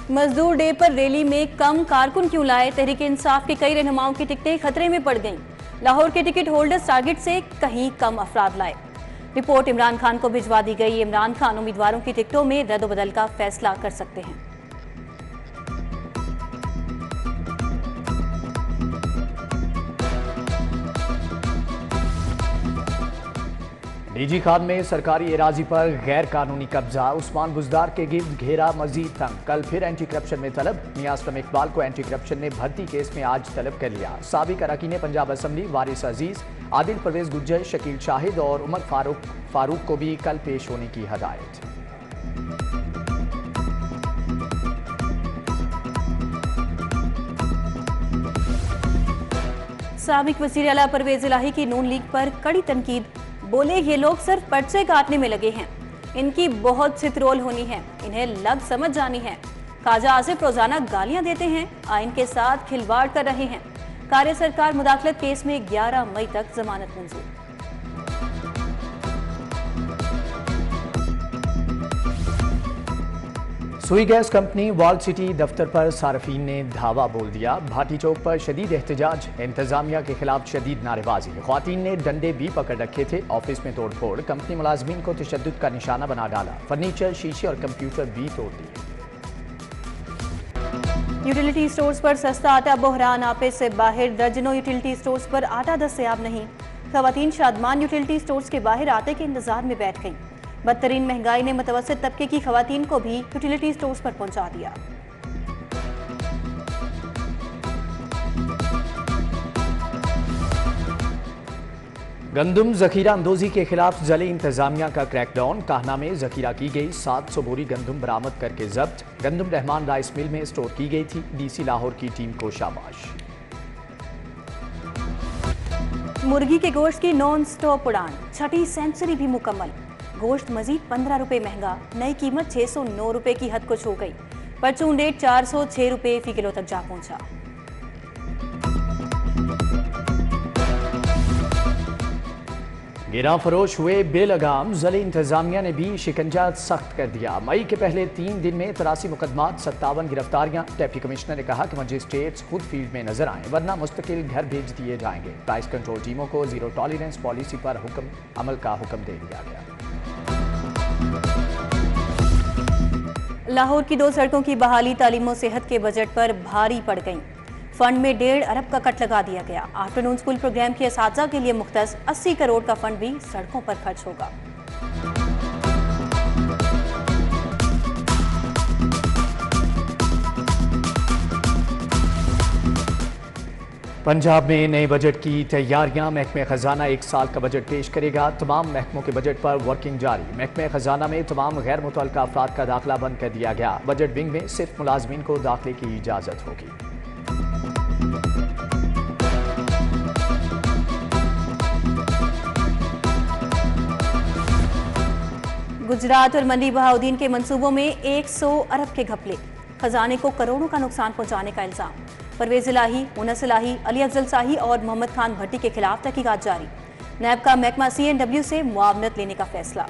मजदूर डे पर रैली में कम कारकुन क्यों लाए? तहरीक इंसाफ के कई रहनुमाओं की टिकटें खतरे में पड़ गईं। लाहौर के टिकट होल्डर्स टारगेट से कहीं कम अफराद लाए। रिपोर्ट इमरान खान को भिजवा दी गई। इमरान खान उम्मीदवारों की टिकटों में रद्द-बदल का फैसला कर सकते हैं। निजी खान में सरकारी एराजी पर गैर कानूनी कब्जा। उस्मान बुजदार के गिर्द घेरा मजीद तंग। कल फिर एंटी करप्शन में तलब। मियां असलम इकबाल को एंटी करप्शन ने भर्ती केस में आज तलब कर लिया। साबिक अरकान पंजाब असम्बली वारिस अजीज, आदिल परवेज गुज्जर, शकील शाहिद और उमर फारूक को भी कल पेश होने की हदायत। साबिक वज़ीर आला परवेज इलाही की नून लीग पर कड़ी तनकीद। बोले ये लोग सिर्फ पर्चे काटने में लगे हैं, इनकी बहुत छितरोल होनी है, इन्हें लग समझ जानी है। ख्वाजा आसिफ रोजाना गालियां देते हैं, आइन के साथ खिलवाड़ कर रहे हैं। कार्य सरकार मुदाखलत केस में 11 मई तक जमानत मंजूर। सुई गैस कंपनी वॉल सिटी दफ्तर पर सार्फिन ने धावा बोल दिया। भाटी चौक पर शदीद एहतजाज। इंतजामिया के खिलाफ शदीद नारेबाजी। ख्वातीन ने डंडे भी पकड़ रखे थे। ऑफिस में तोड़फोड़। कंपनी मुलाजमीन को तशद्दुद का निशाना बना डाला। फर्नीचर, शीशे और कंप्यूटर भी तोड़ दिए। यूटिलिटी स्टोर्स पर सस्ता आटा बहरान। आपे से बाहर दर्जनों यूटिलिटी स्टोर्स पर आटा दस्तयाब नहीं। खवातीन शादमान यूटिलिटी स्टोर्स के बाहर आटे के इंतजार में बैठ गईं। बदतरीन महंगाई ने मुतवस्सित तबके की खवातीन को भी यूटिलिटी स्टोर्स पर पहुंचा दिया। गंदम जखीरा अंदोजी के खिलाफ जली इंतजामिया का क्रैकडाउन। काहना में जखीरा की गई 700 बोरी गंदम बरामद करके जब्त। गंदम रहमान राइस मिल में स्टोर की गई थी। डीसी लाहौर की टीम को शाबाश। मुर्गी के गोश्त की नॉन स्टॉप उड़ान। छठी सेंचुरी भी मुकम्मल। गोश्त मजीद 15 रुपए महंगा। नई कीमत 609 रुपए की हद को छू गई। परचून रेट 406 रुपए फी किलो तक जा पहुंचा। गिरा फरोश हुए बेलगाम। ज़िले इंतजामिया ने भी शिकंजा सख्त कर दिया। मई के पहले 3 दिन में 83 मुकदमात, 57 गिरफ्तारियां। डिप्टी कमिश्नर ने कहा कि मजिस्ट्रेट्स खुद फील्ड में नजर आएं, वरना मुस्तकिल घर भेज दिए जाएंगे। प्राइस कंट्रोल टीमों को जीरो टॉलरेंस पॉलिसी पर अमल का हुक्म दे दिया गया। लाहौर की 2 सड़कों की बहाली तालीम और सेहत के बजट पर भारी पड़ गई। फंड में 1.5 अरब का कट लगा दिया गया। आफ्टरनून स्कूल प्रोग्राम के असातिज़ा के लिए मुख्तस 80 करोड़ का फंड भी सड़कों पर खर्च होगा। पंजाब में नए बजट की तैयारियां। महकमे खजाना 1 साल का बजट पेश करेगा। तमाम महकमों के बजट पर वर्किंग जारी। महकमे खजाना में तमाम गैर मुतल्लका अफराद का दाखिला बंद कर दिया गया। बजट विंग में सिर्फ मुलाजमीन को दाखिले की इजाजत होगी। गुजरात और मंडी बहाउद्दीन के मंसूबों में 100 अरब के घपले। खजाने को करोड़ों का नुकसान पहुंचाने का इल्जाम। परवेज इलाही, मुनस इलाही, अली अफजल शाही और मोहम्मद खान भट्टी के खिलाफ तहकीकात जारी। नैब का महकमा CNW से मुआवनत लेने का फैसला।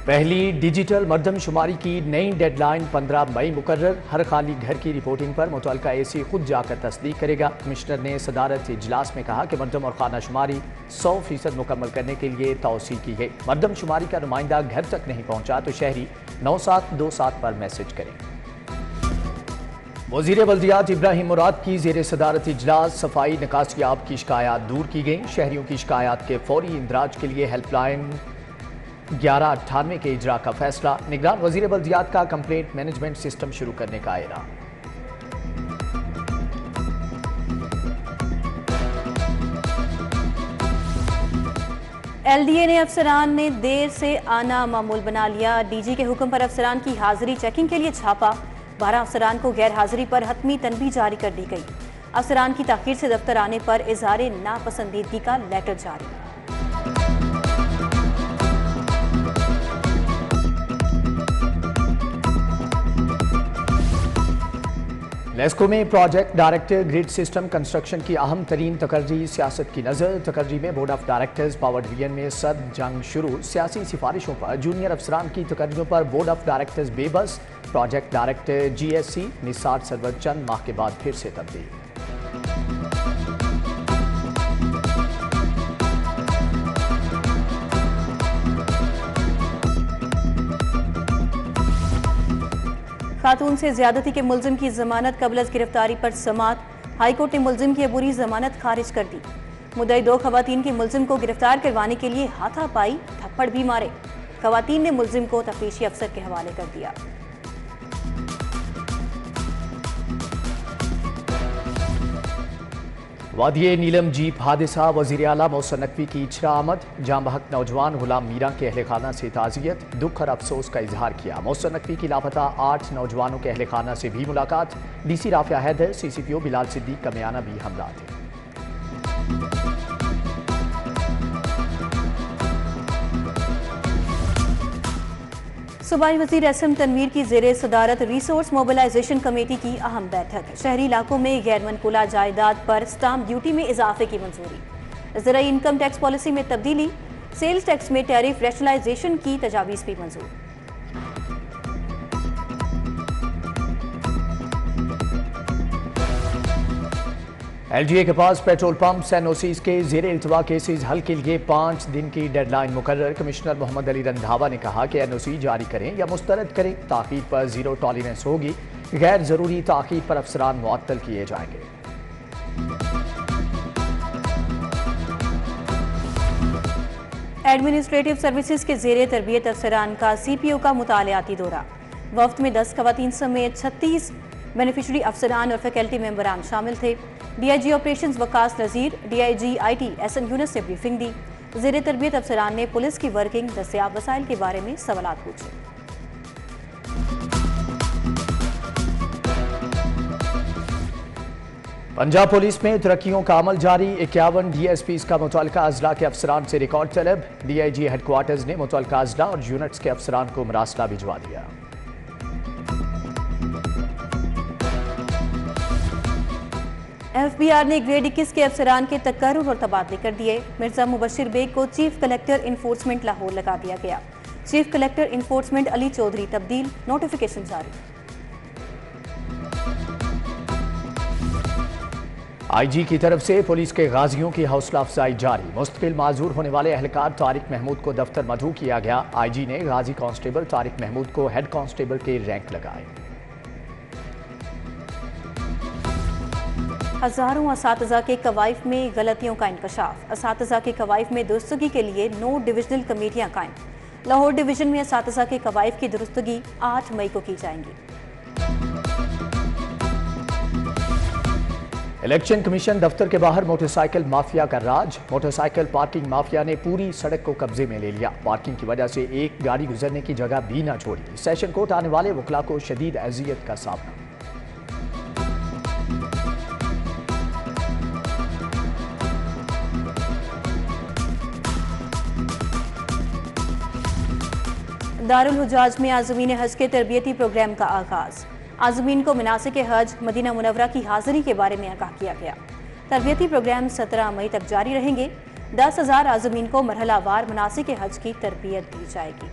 पहली डिजिटल मर्दमशुमारी की नई डेडलाइन 15 मई मुकर्रर। हर खाली घर की रिपोर्टिंग पर मुतल्लिका AC खुद जाकर तस्दीक करेगा। कमिश्नर ने सदारत इजलास में कहा कि मर्दम और खानाशुमारी 100% मुकम्मल करने के लिए तौसील की गई। मर्दमशुमारी का नुमाइंदा घर तक नहीं पहुंचा तो शहरी 9727 पर मैसेज करें। वज़ीर बल्दियात इब्राहिम मुराद की ज़ेर सदारत इजलास सफाई निकासियाब की शिकायत दूर की गई। शहरियों की शिकायत के फौरी इंदराज के लिए हेल्पलाइन 1198 के इजरा का फैसला। निगरान वज़ीर बल्दियात का कंप्लेंट मैनेजमेंट सिस्टम शुरू करने का ऐलान। LDA ने अफसरान ने देर से आना मामूल बना लिया। DG के हुक्म पर अफसरान की हाजिरी चेकिंग के लिए छापा। 12 अफसरान को गैर हाजिरी पर हतमी तनबीह जारी कर दी गई। अफसरान की ताखीर से दफ्तर आने पर इजहार नापसंदीदगी का लेटर जारी। नेस्को में project director grid system construction की अहम तरीन तकर्री सियासत की नजर। तकर्री में board of directors power division में सद जंग शुरू। सियासी सिफारिशों पर जूनियर अफसरान की तकर्रियों पर बोर्ड ऑफ डायरेक्टर्स बेबस। Project director GSC Nisar Sarwar चंद माह के बाद फिर से तब्दील। खातून से ज्यादती के मुलजिम की जमानत कबल गिरफ्तारी पर समात। हाईकोर्ट ने मुलजिम की अबूरी जमानत खारिज कर दी। मुद्दई 2 खवातीन के मुलजिम को गिरफ्तार करवाने के लिए हाथापाई थप्पड़ भी मारे। खवातीन ने मुलजिम को तफ्तीशी अफसर के हवाले कर दिया। वादिये नीलम जीप हादसा। वज़ीर आला मोहसिन नकवी की इचरा आमद। जाम बहक नौजवान गुलाम मीरा के अहल खाना से ताज़ियत, दुख और अफसोस का इजहार किया। मोहसिन नकवी की लापता 8 नौजवानों के अहल खाना से भी मुलाकात। DC राफिया हैदर, CCPO बिलाल सिद्दीक का बयाना भी हमला थे। सूबाई वज़ीर SM तनवीर की ज़ेरे सदारत रिसोर्स मोबिलाइजेशन कमेटी की अहम बैठक। शहरी इलाकों में गैर मनकुला जायदाद पर स्टाम्प ड्यूटी में इजाफे की मंजूरी। ज़राई इनकम टैक्स पॉलिसी में तब्दीली। सेल्स टैक्स में टैरिफ रैशनलाइजेशन की तजावीज़ भी मंजूर। LGA के पास पेट्रोल पंप NOCs के ज़ेरे इल्तवा केसेज हल के लिए 5 दिन की डेडलाइन मुकर्रर। कमिश्नर मोहम्मद अली रंधावा ने कहा कि NOC जारी करें या मुस्तरद करें, ताख़ीर पर ज़ीरो टॉलरेंस होगी। गैर ज़रूरी ताख़ीर पर अफसरान मुअत्तल किए जाएंगे। एडमिनिस्ट्रेटिव सर्विसेज के ज़ेरे तरबियत अफसरान का CPO का मुतालियाती दौरा। वफ्त में 10 खवातीन समेत 36 बेनिफिशरी अफसरान और फैकल्टी मेंबरान शामिल थे। DIG operations Waqas Nazir, DIG IT SN Younus ने ब्रीफिंग दी। ज़ेरे तरबियत अफसरान ने पुलिस की वर्किंग, दस्तियाब वसाइल के बारे में सवालात पूछे। पंजाब पुलिस में तरक्कियों का अमल जारी। 51 DSPs का मुतल्लिका अजला के अफसरान से रिकॉर्ड तलब। DIG हेडक्वार्टर्स ने मुतल्लिका अजला और यूनिट्स के अफसरान को मरासला भिजवा दिया। FBR ने ग्रेड 21 के अफसरान के तकर्रुर और तबादले कर दिए। मिर्जा मुबशिर बेग को चीफ कलेक्टर इन्फोर्समेंट लाहौर लगा दिया गया। Chief collector enforcement Ali Chaudhry तब्दील। नोटिफिकेशन जारी। IG की तरफ से पुलिस के गाजियों की हौसला अफजाई जारी। मुस्तकिल माजूर होने वाले एहलकार तारिक महमूद को दफ्तर मधु किया गया। IG ने गाजी कांस्टेबल तारिक महमूद को हेड कांस्टेबल के रैंक लगाए। हजारों असातिज़ा के कवाइफ में गलतियों का इंकशाफ। असातिज़ा के कवाइफ में दुरुस्तगी के लिए 9 डिविजनल कमेटियां कायम। लाहौर डिवीजन में असातिज़ा के कवाइफ की दुरुस्तगी 8 मई को की जाएंगी। इलेक्शन कमीशन दफ्तर के बाहर मोटरसाइकिल माफिया का राज। मोटरसाइकिल पार्किंग माफिया ने पूरी सड़क को कब्जे में ले लिया। पार्किंग की वजह से एक गाड़ी गुजरने की जगह भी न छोड़ी। सेशन कोर्ट आने वाले वकला को शदीद अजियत का सामना। दारुल हुजाज में आज़मीन हज के तरबियती प्रोग्राम का आगाज। आज़मीन को मनासिक हज मदीना मुनव्वरा की हाजिरी के बारे में आगाह किया गया। तरबियती प्रोग्राम 17 मई तक जारी रहेंगे। 10,000 आज़मीन को मरहलावार मनासिक हज की तरबियत दी जाएगी।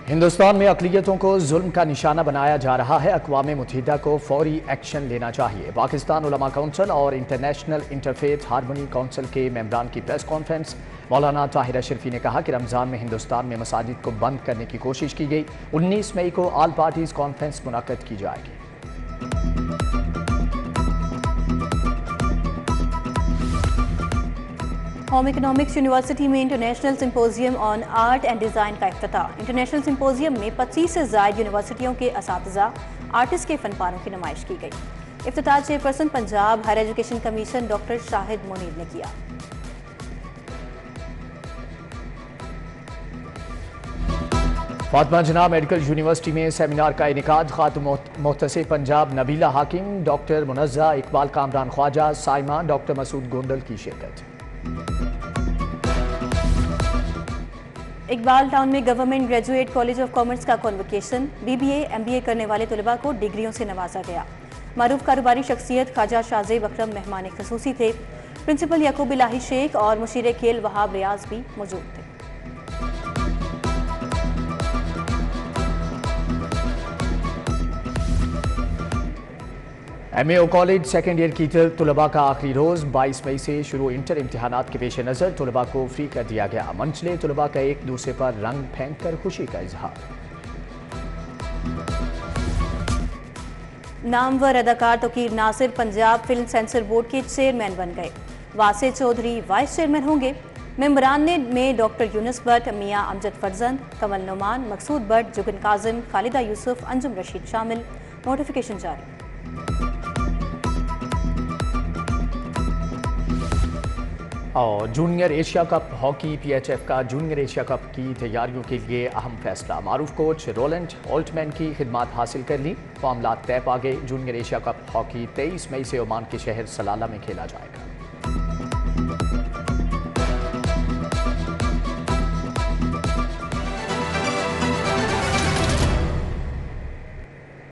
हिंदुस्तान में अक़लियतों को जुल्म का निशाना बनाया जा रहा है। अक़वाम मुत्तहिदा को फौरी एक्शन लेना चाहिए। पाकिस्तान उलमा काउंसिल और इंटरनेशनल इंटरफेथ हारमोनी काउंसिल के मेंबरान की प्रेस कॉन्फ्रेंस। मौलाना ताहिर अशरफी ने कहा कि रमज़ान में हिंदुस्तान में मसाजिद को बंद करने की कोशिश की गई। 19 मई को ऑल पार्टीज कॉन्फ्रेंस मुनक़्क़द की जाएगी। होम इकोनॉमिक्स यूनिवर्सिटी में international symposium on art and design का इफ्तिताह। इंटरनेशनल सिंपोजियम में 25 से ज़ायद यूनिवर्सिटियों के असातिज़ा, आर्टिस्ट के फनपारों की नुमाइश की गई। इफ्तिताह chairperson Punjab higher education commission doctor Shahid Munir ने किया। फातिमा जना मेडिकल यूनिवर्सिटी में सेमिनार का इनेकाद। खातून मुहतसिब पंजाब नबीला हाकिम, डॉक्टर मुनज़्ज़ा, इकबाल कामरान ख्वाजा, साइमा, डॉक्टर मसूद गोंदल की शिरकत। इकबाल टाउन में government graduate college of commerce का कॉन्वोकेशन, बीबीए, एमबीए करने वाले तलबा को डिग्रियों से नवाजा गया। मारूफ कारोबारी शख्सियत ख्वाजा शाहजेब अकरम मेहमान खसूसी थे। प्रिंसिपल याकूब इलाही शेख और मुशीर खेल वहाब रियाज भी मौजूद थे। एमएओ कॉलेज सेकेंड ईयर की तलबा का आखिरी रोज 22 मई से शुरू इंटर इम्तिहानात के पेश नज़र तलबा को फ्री कर दिया गया। मंचले तलबा का एक दूसरे पर रंग फेंक कर खुशी का इजहार। नामवर अदाकार Tauqeer Nasir Punjab film censor board के चेयरमैन बन गए। वासे चौधरी वाइस चेयरमैन होंगे। मेंबरान में डॉक्टर यूनुस भट्ट, मियां अमजद फरजंद, कमल नोमान, मकसूद भट्ट, जुगन काजिम, खालिदा यूसुफ, अंजुम रशीद शामिल। नोटिफिकेशन जारी। और junior Asia cup hockey PHF का जूनियर एशिया कप की तैयारियों के लिए अहम फैसला। मारूफ कोच रोलेंट ऑल्टमैन की खिदमात हासिल कर ली। मामला तय पा गए। जूनियर एशिया कप हॉकी 23 मई से ओमान के शहर सलाला में खेला जाएगा।